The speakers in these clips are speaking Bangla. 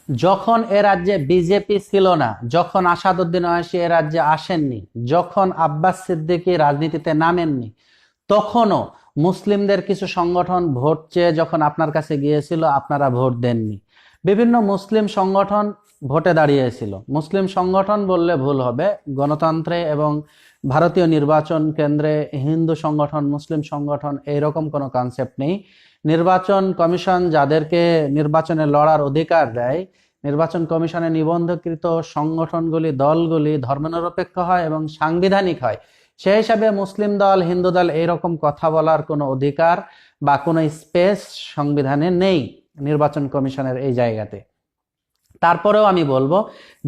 যখন এ রাজ্যে বিজেপি ছিল না, যখন আসাদুদ্দিন ওয়াইসি এ রাজ্যে আসেননি, যখন আব্বাস সিদ্দিকী রাজনীতিতে নামেননি, তখনও মুসলিমদের কিছু সংগঠন ভোট চেয়ে যখন আপনার কাছে গিয়েছিল, আপনারা ভোট দেননি। বিভিন্ন মুসলিম সংগঠন ভোটে দাঁড়িয়েছিল। মুসলিম সংগঠন বললে ভুল হবে, গণতন্ত্রে এবং ভারতীয় নির্বাচন কেন্দ্রে হিন্দু সংগঠন, মুসলিম সংগঠন এইরকম কোনো কনসেপ্ট নেই। নির্বাচন কমিশন যাদেরকে নির্বাচনে লড়ার অধিকার দেয়, নির্বাচন কমিশনে নিবন্ধকৃত সংগঠনগুলি, দলগুলি ধর্মনিরপেক্ষ হয় এবং সাংবিধানিক হয়। সেই হিসাবে মুসলিম দল, হিন্দু দল এইরকম কথা বলার কোনো অধিকার বা কোনো স্পেস সংবিধানে নেই নির্বাচন কমিশনের এই জায়গাতে। তারপরেও আমি বলবো,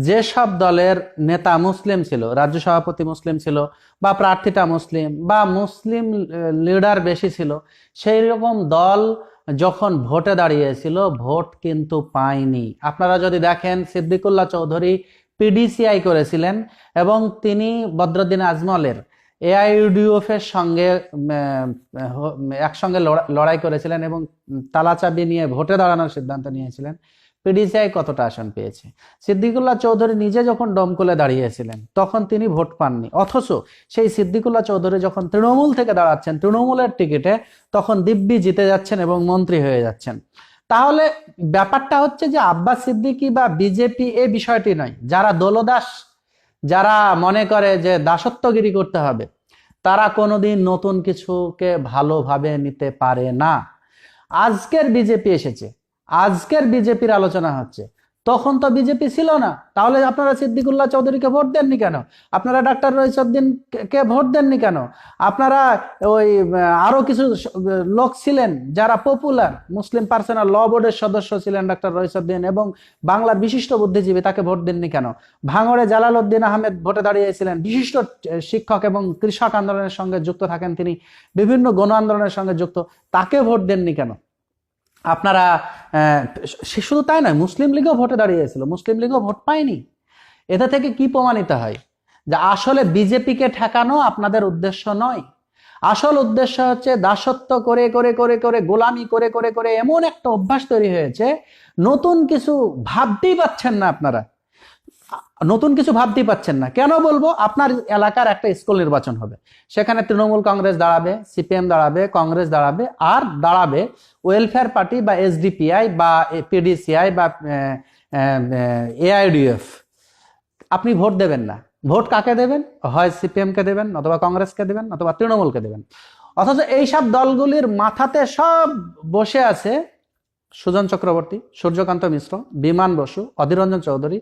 যেসব দলের নেতা মুসলিম ছিল, রাজ্য সভাপতি মুসলিম ছিল, বা প্রার্থীটা মুসলিম, বা মুসলিম লিডার বেশি ছিল, সেই রকম দল যখন ভোটে দাঁড়িয়েছিল, ভোট কিন্তু পায়নি। আপনারা যদি দেখেন, সিদ্দিকুল্লাহ চৌধুরী পিডিসিআই করেছিলেন এবং তিনি বদরুদ্দিন আজমলের এআইইউডিএফ এর সঙ্গে একসঙ্গে লড়াই করেছিলেন এবং তালাচাবি নিয়ে ভোটে দাঁড়ানোর সিদ্ধান্ত নিয়েছিলেন। পিডিসিআই কতটা আসন পেয়েছে? সিদ্দিকুল্লাহ চৌধুরী নিজে যখন দমকলে দাঁড়িয়েছিলেন তখন তিনি ভোট পাননি, অথচ সেই সিদ্দিকুল্লাহ চৌধুরী যখন তৃণমূল থেকে দাঁড়াচ্ছেন, তৃণমূলের টিকিটে, তখন দিব্যি জিতে যাচ্ছেন এবং মন্ত্রী হয়ে যাচ্ছেন। তাহলে ব্যাপারটা হচ্ছে যে আব্বাস সিদ্দিকী বা বিজেপি এই বিষয়টি নয়। যারা দলদাস, যারা মনে করে যে দাসত্বগিরি করতে হবে, তারা কোনোদিন নতুন কিছুকে ভালোভাবে নিতে পারে না। আজকের বিজেপি এসেছে, আজকের বিজেপির আলোচনা হচ্ছে, তখন তো বিজেপি ছিল না। তাহলে আপনারা সিদ্দিকুল্লাহ চৌধুরীকে ভোট দেননি কেন? আপনারা ডাক্তার রইসউদ্দিন কে ভোট দেননি কেন? আপনারা ওই আরো কিছু লোক ছিলেন যারা পপুলার, মুসলিম পার্সোনাল ল বোর্ডের সদস্য ছিলেন ডাক্তার রইসউদ্দিন এবং বাংলার বিশিষ্ট বুদ্ধিজীবী, তাকে ভোট দেননি কেন? ভাঙড়ে জালালউদ্দিন আহমেদ ভোটে দাঁড়িয়েছিলেন, বিশিষ্ট শিক্ষক এবং কৃষক আন্দোলনের সঙ্গে যুক্ত থাকেন তিনি, বিভিন্ন গণ আন্দোলনের সঙ্গে যুক্ত, তাকে ভোট দেননি কেন? আপনারা শুধু তাই নয়, মুসলিম লীগও ভোটে দাঁড়িয়েছিল, মুসলিম লীগও ভোট পায়নি। এটা থেকে কি প্রমাণিত হয়? যে আসলে বিজেপিকে ঠেকানো আপনাদের উদ্দেশ্য নয়। আসল উদ্দেশ্য হচ্ছে দাসত্ব করে করে করে করে, গোলামি করে করে করে এমন একটা অভ্যাস তৈরি হয়েছে, নতুন কিছু ভাবতেই পাচ্ছেন না আপনারা। নতুন কিছু ভাবতেই পাচ্ছেন না। কেন বলবো? আপনার এলাকার একটা স্কুল নির্বাচন হবে, সেখানে তৃণমূল কংগ্রেস দাঁড়াবে, সিপিএম দাঁড়াবে, কংগ্রেস দাঁড়াবে, আর দাঁড়াবে ওয়েলফেয়ার পার্টি বা এসডিপিআই বা পিডিসিআই বা এআইডিএফ। আপনি ভোট দেবেন না। ভোট কাকে দেবেন? হয় সিপিএম কে দেবেন, অথবা কংগ্রেসকে দেবেন, অথবা তৃণমূলকে দেবেন। অথচ এইসব দলগুলির মাথাতে সব বসে আছে সুজন চক্রবর্তী, সূর্যকান্ত মিশ্র, বিমান বসু, অধীর রঞ্জন চৌধুরী,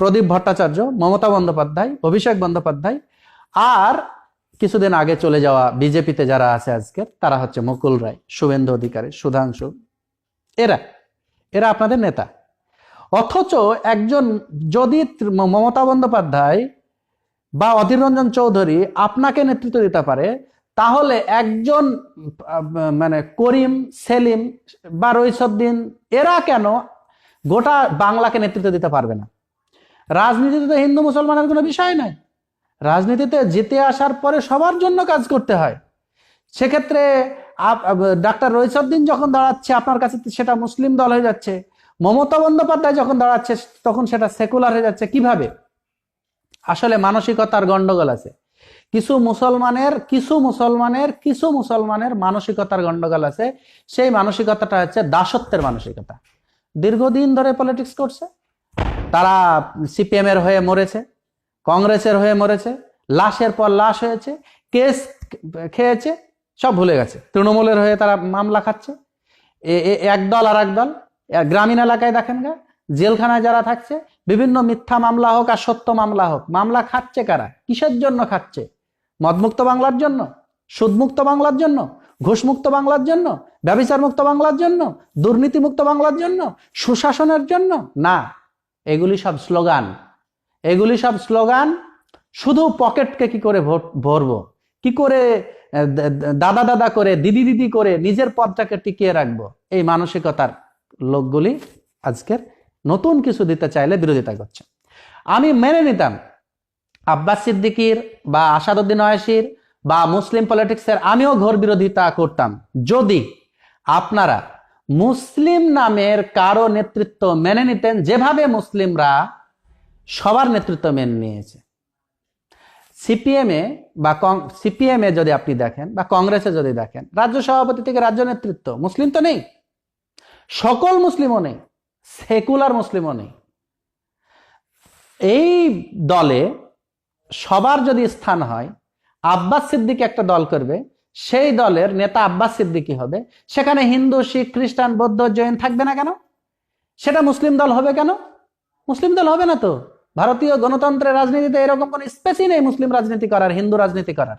প্রদীপ ভট্টাচার্য, মমতা বন্দ্যোপাধ্যায়, অভিষেক বন্দ্যোপাধ্যায়, আর কিছুদিন আগে চলে যাওয়া বিজেপিতে যারা আছে আজকে, তারা হচ্ছে মুকুল রায়, শুভেন্দু অধিকারী, সুধাংশু। এরা এরা আপনাদের নেতা। অথচ একজন যদি মমতা বন্দ্যোপাধ্যায় বা অধীর রঞ্জন চৌধুরী আপনাকে নেতৃত্ব দিতে পারে, তাহলে একজন মানে করিম, সেলিম বা রইসউদ্দিন, এরা কেন গোটা বাংলাকে নেতৃত্ব দিতে পারবে না? রাজনীতিতে তো হিন্দু মুসলমানের কোনো বিষয় নাই। রাজনীতিতে জিতে আসার পরে সবার জন্য কাজ করতে হয়। সেক্ষেত্রে ডাক্তার রইসউদ্দিন যখন দাঁড়াচ্ছে আপনার কাছে, সেটা মুসলিম দল হয়ে যাচ্ছে। মমতা বন্দ্যোপাধ্যায় যখন দাঁড়াচ্ছে, তখন সেটা সেকুলার হয়ে যাচ্ছে। কিভাবে? আসলে মানসিকতার গন্ডগোল আছে। কিছু মুসলমানের মানসিকতার গন্ডগোল আছে। সেই মানসিকতাটা হচ্ছে দাসত্বের মানসিকতা। দীর্ঘদিন ধরে পলিটিক্স করছে, তারা সিপিএম এর হয়ে মরেছে, কংগ্রেসের হয়ে মরেছে, লাশের পর লাশ হয়েছে, কেস খেয়েছে, সব ভুলে গেছে। তৃণমূলের হয়ে তারা মামলা খাচ্ছে, এক দল আর এক দল। গ্রামীণ এলাকায় দেখেন গা, জেলখানায় যারা থাকছে, বিভিন্ন মিথ্যা মামলা হোক আর সত্য মামলা হোক, মামলা খাচ্ছে কারা? কিসের জন্য খাচ্ছে? মদমুক্ত বাংলার জন্য, সুদমুক্ত বাংলার জন্য, ঘুষমুক্ত বাংলার জন্য, ব্যভিচার মুক্ত বাংলার জন্য, দুর্নীতিমুক্ত বাংলার জন্য, সুশাসনের জন্য না। এগুলি সব স্লোগান, এগুলি সব স্লোগান। শুধু পকেটকে কি করে ভরবো, কি করে দাদা দাদা করে, দিদি দিদি করে নিজের পদটাকে টিকিয়ে রাখবো, এই মানসিকতার লোকগুলি আজকের নতুন কিছু দিতে চাইলে বিরোধিতা করছে। আমি মেনে নিতাম আব্বাস সিদ্দিকীর বা আসাদুদ্দিন ওয়াইসির বা মুসলিম পলিটিক্সের, আমিও ঘোর বিরোধিতা করতাম, যদি আপনারা মুসলিম নামের কারো নেতৃত্ব মেনে নিতেন, যেভাবে মুসলিমরা সবার নেতৃত্ব মেনে নিয়েছে। সিপিএম এ যদি আপনি দেখেন বা কংগ্রেসে যদি দেখেন, রাজ্য সভাপতি থেকে রাজ্য নেতৃত্ব মুসলিম তো নেই, সকল মুসলিমও নেই, সেকুলার মুসলিমও নেই। এই দলে সবার যদি স্থান হয়, আব্বাস সিদ্দিকী একটা দল করবে, সেই দলের নেতা আব্বাস সিদ্দিকী হবে, সেখানে হিন্দু, শিখ, খ্রিস্টান, বৌদ্ধ, জৈন থাকবে না কেন? সেটা মুসলিম দল হবে কেন? মুসলিম দল হবে না তো। ভারতীয় গণতন্ত্রের রাজনীতিতে এরকম কোন স্পেসই নেই মুসলিম রাজনীতি করার, হিন্দু রাজনীতি করার।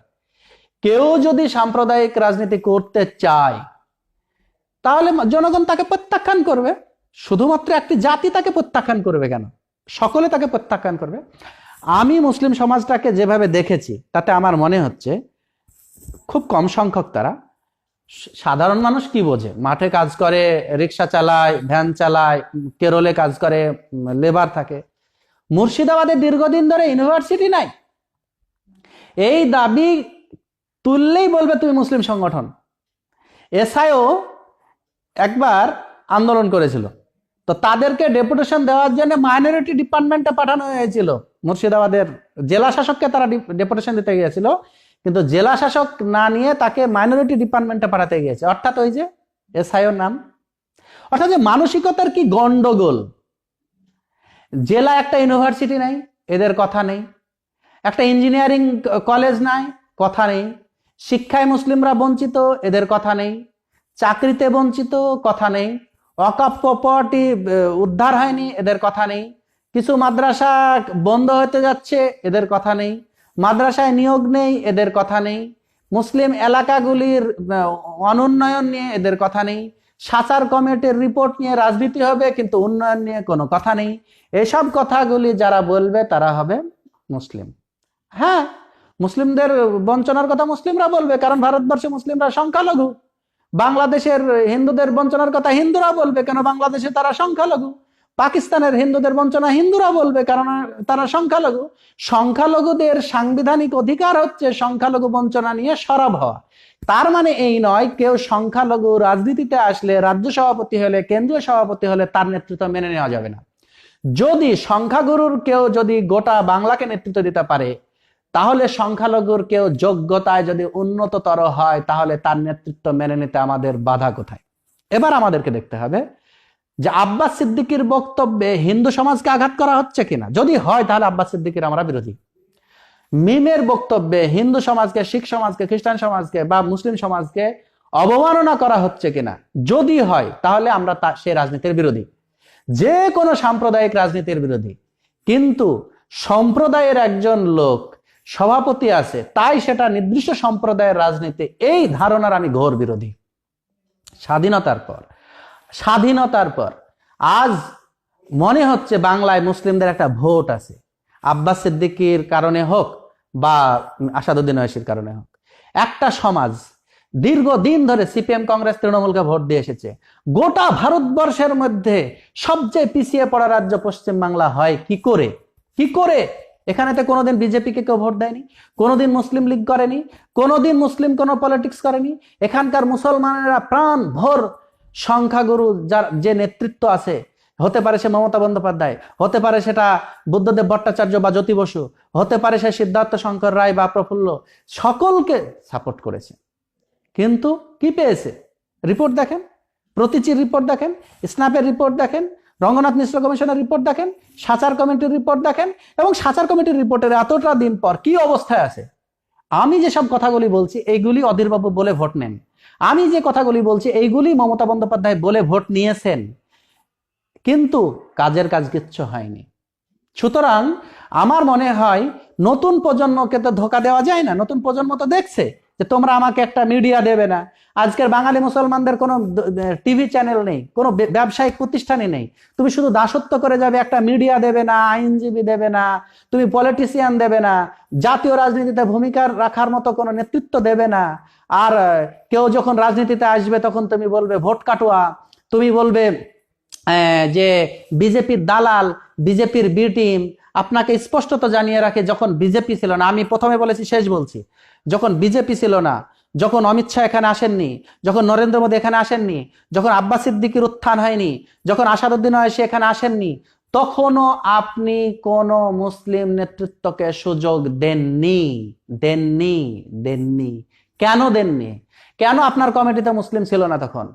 কেউ যদি সাম্প্রদায়িক রাজনীতি করতে চায় তাহলে জনগণ তাকে প্রত্যাখ্যান করবে। শুধুমাত্র একটি জাতি তাকে প্রত্যাখ্যান করবে কেন? সকলে তাকে প্রত্যাখ্যান করবে। আমি মুসলিম সমাজটাকে যেভাবে দেখেছি তাতে আমার মনে হচ্ছে খুব কম সংখ্যক তারা। সাধারণ মানুষ কি বোঝে? মাঠে কাজ করে, রিক্সা চালায়, ভ্যান চালায়, কেরলে কাজ করে, লেবার থাকে। মুর্শিদাবাদে দীর্ঘদিন ধরে ইউনিভার্সিটি নাই, এই দাবি তুললেই বলবে তুমি মুসলিম সংগঠন। এসআইও একবার আন্দোলন করেছিল, তো তাদেরকে ডেপুটেশন দেওয়ার জন্য মাইনরিটি ডিপার্টমেন্টে পাঠানো হয়েছিল। মুর্শিদাবাদের জেলা শাসককে তারা ডেপুটেশন দিতে গিয়েছিল, কিন্তু জেলা শাসক না নিয়ে তাকে মাইনরিটি ডিপার্টমেন্টে পাঠাতে গিয়েছে। অর্থাৎ ওই যে এসআইওর নাম, অর্থাৎ যে মানসিকতার কি গন্ডগোল। জেলা একটা ইউনিভার্সিটি নাই, এদের কথা নেই। একটা ইঞ্জিনিয়ারিং কলেজ নাই, কথা নেই। শিক্ষায় মুসলিমরা বঞ্চিত, এদের কথা নেই। চাকরিতে বঞ্চিত, কথা নেই। ওয়াকফ প্রপার্টি উদ্ধার হয়নি, এদের কথা নেই। কিছু মাদ্রাসা বন্ধ হতে যাচ্ছে, এদের কথা নেই। মাদ্রাসায় নিয়োগ নেই, এদের কথা নেই। মুসলিম এলাকাগুলির অনুন্নয়ন নিয়ে এদের কথা নেই। সাচার কমিটির রিপোর্ট নিয়ে রাজনীতি হবে, কিন্তু উন্নয়ন নিয়ে কোনো কথা নেই। এসব কথাগুলি যারা বলবে তারা হবে মুসলিম। হ্যাঁ, মুসলিমদের বঞ্চনার কথা মুসলিমরা বলবে, কারণ ভারতবর্ষে মুসলিমরা সংখ্যালঘু। বাংলাদেশের হিন্দুদের বঞ্চনার কথা হিন্দুরা বলবে, কেন বাংলাদেশে তারা সংখ্যালঘু। পাকিস্তানের হিন্দুদের বঞ্চনা হিন্দুরা বলবে, কারণ তারা সংখ্যালঘু। সংখ্যালঘুদের সাংবিধানিক অধিকার হচ্ছে সংখ্যালঘু বঞ্চনা নিয়ে সরব হওয়া। তার মানে এই নয় কেউ সংখ্যালঘু রাজনীতিতে আসলে, রাজ্য সভাপতি হলে, কেন্দ্রীয় সভাপতি হলে তার নেতৃত্ব মেনে নেওয়া যাবে না। যদি সংখ্যাগুরুর কেউ যদি গোটা বাংলাকে নেতৃত্ব দিতে পারে, তাহলে সংখ্যালঘুর কেউ যোগ্যতায় যদি উন্নততর হয়, তাহলে তার নেতৃত্ব মেনে নিতে আমাদের বাধা কোথায়? এবার আমাদেরকে দেখতে হবে যে আব্বাস সিদ্দিকীর বক্তব্যে হিন্দু সমাজকে আঘাত করা হচ্ছে কিনা। যদি হয় তাহলে আব্বাস সিদ্দিকীর আমরা বিরোধী। মিমের বক্তব্যে হিন্দু সমাজকে, শিখ সমাজকে, খ্রিস্টান সমাজকে বা মুসলিম সমাজকে অবমাননা করা হচ্ছে কিনা, যদি হয় তাহলে আমরা সে রাজনীতির বিরোধী, যে কোনো সাম্প্রদায়িক রাজনীতির বিরোধী। কিন্তু সম্প্রদায়ের একজন লোক সভাপতি আছে, তাই সেটা নির্দিষ্ট সম্প্রদায়ের রাজনীতি, এই ধারণার আমি ঘোর বিরোধী। স্বাধীনতার পর আজ মনে হচ্ছে বাংলায় মুসলিমদের একটা ভোট আছে, আব্বাস সিদ্দিকীর কারণে হোক বা আসাদুদ্দিন ওয়াইসির কারণে হোক। একটা সমাজ দীর্ঘদিন ধরে সিপিএম, কংগ্রেস, তৃণমূলকে ভোট দিয়ে এসেছে। গোটা ভারতবর্ষের মধ্যে সবচেয়ে পিছিয়ে পড়া রাজ্য পশ্চিম বাংলা হয় কি করে? এখানেতে কোনোদিন বিজেপিকে কেউ ভোট দেয়নি, কোনোদিন মুসলিম লীগ করেনি, কোনোদিন মুসলিম কোনো পলিটিক্স করেনি। এখানকার মুসলমানেরা প্রাণ ভর সংখ্যাগুরু যার যে নেতৃত্ব আছে, হতে পারে সে মমতা বন্দ্যোপাধ্যায়, হতে পারে সেটা বুদ্ধদেব ভট্টাচার্য বা জ্যোতি বসু, হতে পারে সে সিদ্ধার্থ শঙ্কর রায় বা প্রফুল্ল, সকলকে সাপোর্ট করেছে। কিন্তু কি পেয়েছে? রিপোর্ট দেখেন, প্রতীচির রিপোর্ট দেখেন, স্ন্যাপের রিপোর্ট দেখেন, রঙ্গনাথ মিশ্র কমিশনের রিপোর্ট দেখেন, সাচার কমিটির রিপোর্ট দেখেন, এবং সাচার কমিটির রিপোর্টের এতটা দিন পর কি অবস্থায় আছে। আমি যেসব কথাগুলি বলছি এইগুলি অধীরবাবু বলে ভোট নেন, আমি যে কথাগুলি বলছি এইগুলি মমতা বন্দ্যোপাধ্যায় বলে ভোট নিয়েছেন, কিন্তু কাজের কাজ কিচ্ছু হয়নি। সুতরাং আমার মনে হয় নতুন প্রজন্মকে তো ধোকা দেওয়া যায় না। নতুন প্রজন্ম তো দেখছে যে তোমরা আমাকে একটা মিডিয়া দেবে না। আজকের বাঙালি মুসলমানদের কোনো টিভি চ্যানেল নেই, কোনো ব্যবসায়িক প্রতিষ্ঠানই নেই। তুমি শুধু দাসত্ব করে যাবে, একটা মিডিয়া দেবে না, আইনজীবী দেবে না, তুমি পলিটিশিয়ান দেবে না, জাতীয় রাজনীতিতে ভূমিকা রাখার মতো কোনো নেতৃত্ব দেবে না। আর কেউ যখন রাজনীতিতে আসবে তখন তুমি বলবে ভোট কাটুয়া, তুমি বলবে যে বিজেপির দালাল, বিজেপির বি টিম। আপনাকে স্পষ্টত জানিয়ে রাখে, যখন বিজেপি ছিল না, আমি প্রথমে বলেছি শেষ বলছি, যখন বিজেপি ছিল না যখন অমিত শাহ এখানে আসেননি, যখন নরেন্দ্র মোদী এখানে আসেননি, যখন আব্বাস সিদ্দিকীর উত্থান হয়নি, যখন আসাদুদ্দিন ওয়াইসি এখানে আসেননি, তখনও আপনি কোন মুসলিম নেতৃত্বকে সুযোগ দেননি। দেননি দেননি কেন দেননি? কেন আপনার কমিটিতে মুসলিম ছিল না তখন?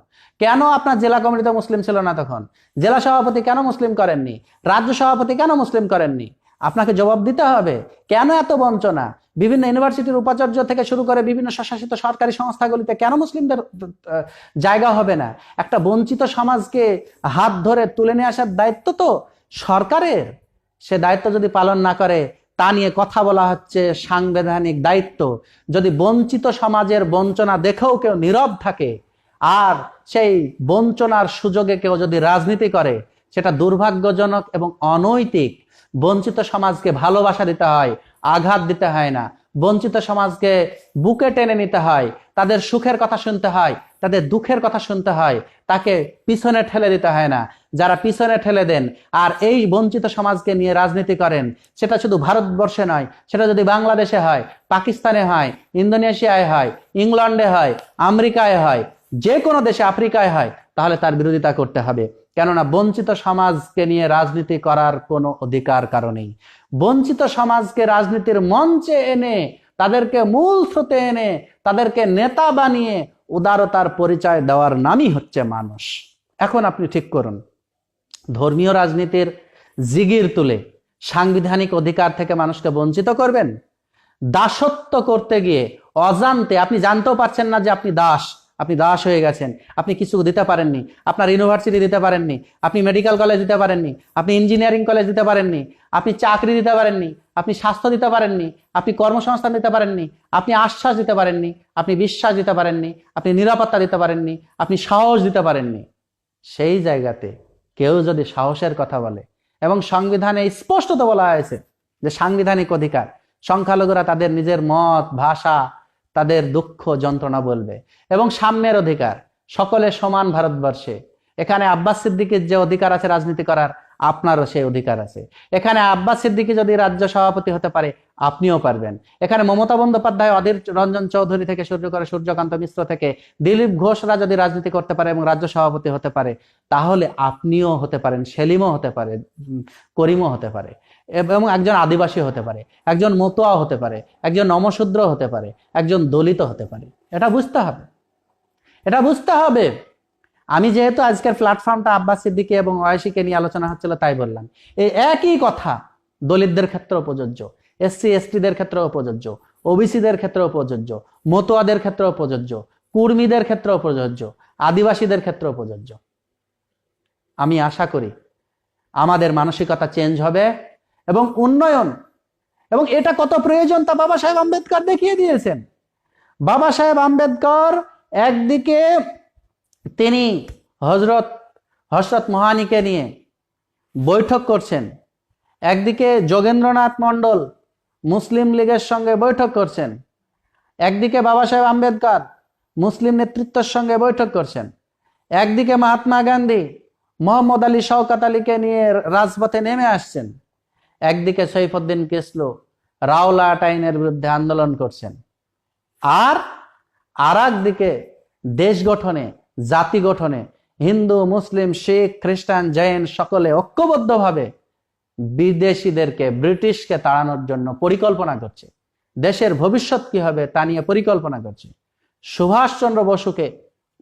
কেন আপনার জেলা কমিটিতে মুসলিম ছিল না তখন? জেলা সভাপতি কেন মুসলিম করেননি? রাজ্য সভাপতি কেন মুসলিম করেননি? আপনাকে জবাব দিতে হবে। কেন এত বঞ্চনা? বিভিন্ন ইউনিভার্সিটির উপাচার্য থেকে শুরু করে বিভিন্ন স্বশাসিত সরকারি সংস্থাগুলিতে কেন মুসলিমদের জায়গা হবে না? একটা বঞ্চিত সমাজকে হাত ধরে তুলে নিয়ে আসার দায়িত্ব তো সরকারের। সে দায়িত্ব যদি পালন না করে, তা নিয়ে কথা বলা হচ্ছে সাংবিধানিক দায়িত্ব। যদি বঞ্চিত সমাজের বঞ্চনা দেখেও কেউ নীরব থাকে, আর সেই বঞ্চনার সুযোগে কেউ যদি রাজনীতি করে, সেটা দুর্ভাগ্যজনক এবং অনৈতিক। বঞ্চিত সমাজকে ভালোবাসা দিতে হয়, আঘাত দিতে হয় না। বঞ্চিত সমাজকে বুকে টেনে নিতে হয়, তাদের সুখের কথা শুনতে হয়, তাদের দুঃখের কথা শুনতে হয়, তাকে পিছনে ঠেলে দিতে হয় না। যারা পিছনে ঠেলে দেন আর এই বঞ্চিত সমাজকে নিয়ে রাজনীতি করেন, সেটা শুধু ভারতবর্ষে নয়, সেটা যদি বাংলাদেশে হয়, পাকিস্তানে হয়, ইন্দোনেশিয়ায় হয়, ইংল্যান্ডে হয়, আমেরিকায় হয়, যে কোনো দেশে, আফ্রিকায় হয়, তাহলে তার বিরোধিতা করতে হবে। কেননা বঞ্চিত সমাজকে নিয়ে রাজনীতি করার কোনো অধিকার কারো নেই। বঞ্চিত সমাজকে রাজনীতির মঞ্চে এনে, তাদেরকে মূল স্রোতে এনে, তাদেরকে নেতা বানিয়ে উদারতার পরিচয় দেওয়ার নামই হচ্ছে মানুষ। এখন আপনি ঠিক করুন, ধর্মীয় রাজনীতির জিগির তুলে সাংবিধানিক অধিকার থেকে মানুষকে বঞ্চিত করবেন? দাসত্ব করতে গিয়ে অজান্তে আপনি জানতেও পারছেন না যে আপনি দাস। আপনি দাস হয়ে গেছেন। আপনি কিছু দিতে পারেননি, আপনার ইউনিভার্সিটি দিতে পারেননি, আপনি মেডিকেল কলেজ দিতে পারেননি, আপনি ইঞ্জিনিয়ারিং কলেজ দিতে পারেননি, আপনি চাকরি দিতে পারেননি, আপনি স্বাস্থ্য দিতে পারেননি, আপনি কর্মসংস্থান দিতে পারেননি, আপনি আশ্বাস দিতে পারেননি, আপনি বিশ্বাস দিতে পারেননি, আপনি নিরাপত্তা দিতে পারেননি, আপনি সাহস দিতে পারেননি। সেই জায়গাতে কেউ যদি সাহসের কথা বলে, এবং সংবিধানে স্পষ্টত বলা হয়েছে যে সাংবিধানিক অধিকার, সংখ্যালঘুরা তাদের নিজের মত, ভাষা, তাদের দুঃখ যন্ত্রণা বলবে, এবং সাম্যের অধিকার, সকলে সমান ভারতবর্ষে। এখানে আব্বাস সিদ্দিকীর যে অধিকার আছে রাজনীতি করার, আপনারও সেই অধিকার আছে। এখানে আব্বাস সিদ্দিকী যদি রাজ্য সভাপতি হতে পারে, আপনিও পারবেন। এখানে মমতা বন্দ্যোপাধ্যায়, অধীর রঞ্জন চৌধুরী থেকে শুরু করে সূর্যকান্ত মিশ্র থেকে দিলীপ ঘোষরা যদি রাজনীতি করতে পারে এবং রাজ্য সভাপতি হতে পারে, তাহলে আপনিও হতে পারেন, সেলিমও হতে পারে, করিমও হতে পারে, এবং একজন আদিবাসী হতে পারে, একজন মতুয়া হতে পারে, একজন নমশূদ্র হতে পারে, একজন দলিত হতে পারে। এটা বুঝতে হবে, এটা বুঝতে হবে। আমি যেহেতু আজকের প্ল্যাটফর্মটা আব্বাস সিদ্দিকী এবং ওয়াইসিকে নিয়ে আলোচনা হচ্ছিল, তাই বললাম। এই একই কথা দলিতদের ক্ষেত্রেও প্রযোজ্য, এসসি এসটিদের ক্ষেত্রেও প্রযোজ্য, ওবিসিদের ক্ষেত্রেও প্রযোজ্য, মতুয়াদের ক্ষেত্রেও প্রযোজ্য, কুর্মীদের ক্ষেত্রেও প্রযোজ্য, আদিবাসীদের ক্ষেত্রেও প্রযোজ্য। আমি আশা করি আমাদের মানসিকতা চেঞ্জ হবে এবং উন্নয়ন, এবং এটা কত প্রয়োজন তা বাবা সাহেব আম্বেদকর দেখিয়ে দিয়েছেন। বাবা সাহেব আম্বেদকর একদিকে তিনি হযরত মোহানিকে নিয়ে বৈঠক করছেন, একদিকে যোগেন্দ্রনাথ মণ্ডল মুসলিম লীগের সঙ্গে বৈঠক করছেন, একদিকে বাবা সাহেব আম্বেদকর মুসলিম নেতৃত্বের সঙ্গে বৈঠক করছেন, একদিকে মহাত্মা গান্ধী মোহাম্মদ আলী, শওকত আলীকে নিয়ে রাজপথে নেমে আসছেন, একদিকে সৈফুদ্দিন কিসলু রাওলাট আইনের বিরুদ্ধে আন্দোলন করছেন, আর একদিকে দেশ গঠনে, জাতি গঠনে হিন্দু, মুসলিম, শিখ, খ্রিস্টান, জৈন সকলে ঐক্যবদ্ধভাবে বিদেশিদেরকে, ব্রিটিশকে তাড়ানোর জন্য পরিকল্পনা করছে। দেশের ভবিষ্যৎ কি হবে তা নিয়ে পরিকল্পনা করছে। সুভাষচন্দ্র বসুকে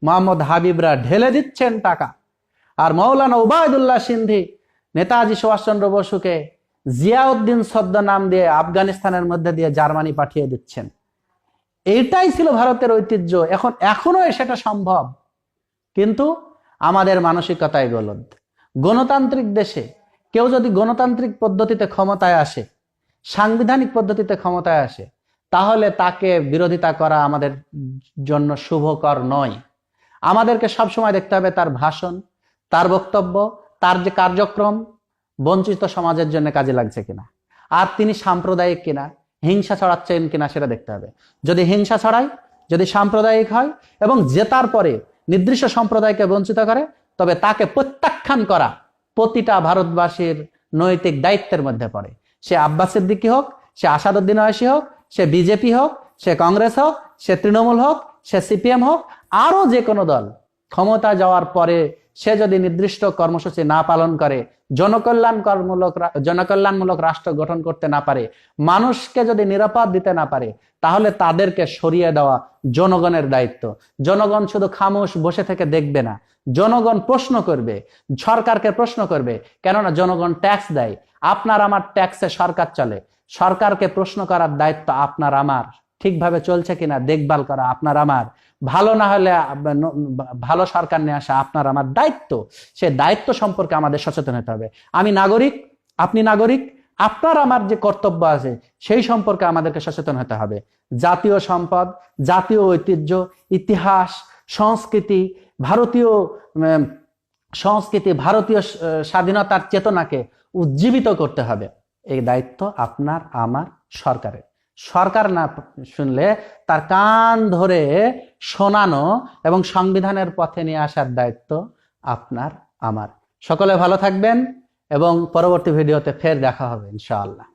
মোহাম্মদ হাবিবরা ঢেলে দিচ্ছেন টাকা, আর মৌলানা উবায়দুল্লাহ সিন্ধি নেতাজি সুভাষচন্দ্র বসুকে জিয়াউদ্দিন ছদ্ম নাম দিয়ে আফগানিস্তানের মধ্যে দিয়ে জার্মানি পাঠিয়ে দিচ্ছেন। এইটাই ছিল ভারতের ঐতিহ্য। এখনো সেটা সম্ভব, কিন্তু আমাদের মানসিকতায় গলদ। গণতান্ত্রিক দেশে কেউ যদি গণতান্ত্রিক পদ্ধতিতে ক্ষমতায় আসে, সাংবিধানিক পদ্ধতিতে ক্ষমতায় আসে, তাহলে তাকে বিরোধিতা করা আমাদের জন্য শুভকর নয়। আমাদেরকে সবসময় দেখতে হবে তার ভাষণ, তার বক্তব্য, তার যে কার্যক্রম বঞ্চিত সমাজের জন্য কাজে লাগছে কিনা, আর তিনি সাম্প্রদায়িক কিনা, হিংসা ছড়াচ্ছেন কিনা সেটা দেখতে হবে। যদি হিংসা ছড়ায়, যদি সাম্প্রদায়িক হয় এবং জেতার পরে নির্দিষ্ট সম্প্রদায়কে বঞ্চিত করে, তবে তাকে প্রত্যাখ্যান করা প্রতিটা ভারতবাসীর নৈতিক দায়িত্বের মধ্যে পড়ে। সে আব্বাস সিদ্দিকী হোক, সে আসাদুদ্দিন ওয়াইসি হোক, সে বিজেপি হোক, সে কংগ্রেস হোক, সে তৃণমূল হোক, সে সিপিএম হোক, আরো যে কোনো দল, ক্ষমতা যাওয়ার পরে সে যদি নির্দিষ্ট কর্মসূচি না পালন করে, জনকল্যাণমূলক রাষ্ট্র গঠন করতে না পারে, মানুষকে যদি নিরাপদ দিতে না পারে, তাহলে তাদেরকে সরিয়ে দেওয়া জনগণের দায়িত্ব। জনগণ শুধু খামোশ বসে থেকে দেখবে না, জনগণ প্রশ্ন করবে, সরকারকে প্রশ্ন করবে, কেননা জনগণ ট্যাক্স দেয়। আপনার আমার ট্যাক্সে সরকার চলে, সরকারকে প্রশ্ন করার দায়িত্ব আপনার আমার, ঠিকভাবে চলছে কিনা দেখভাল করা আপনার আমার, ভালো না হলে ভালো সরকার নিয়ে আসা আপনার আমার দায়িত্ব। সে দায়িত্ব সম্পর্কে আমাদের সচেতন হতে হবে। আমি নাগরিক, আপনি নাগরিক, আপনার আমার যে কর্তব্য আছে সেই সম্পর্কে আমাদেরকে সচেতন হতে হবে। জাতীয় সম্পদ, জাতীয় ঐতিহ্য, ইতিহাস, সংস্কৃতি, ভারতীয় ভারতীয় স্বাধীনতার চেতনাকে উজ্জীবিত করতে হবে। এই দায়িত্ব আপনার আমার সরকারের। সরকার না শুনলে তার কান ধরে শোনানো এবং সংবিধানের পথে নিয়ে আসার দায়িত্ব আপনার আমার। সকলে ভালো থাকবেন এবং পরবর্তী ভিডিওতে ফের দেখা হবে ইনশাআল্লাহ।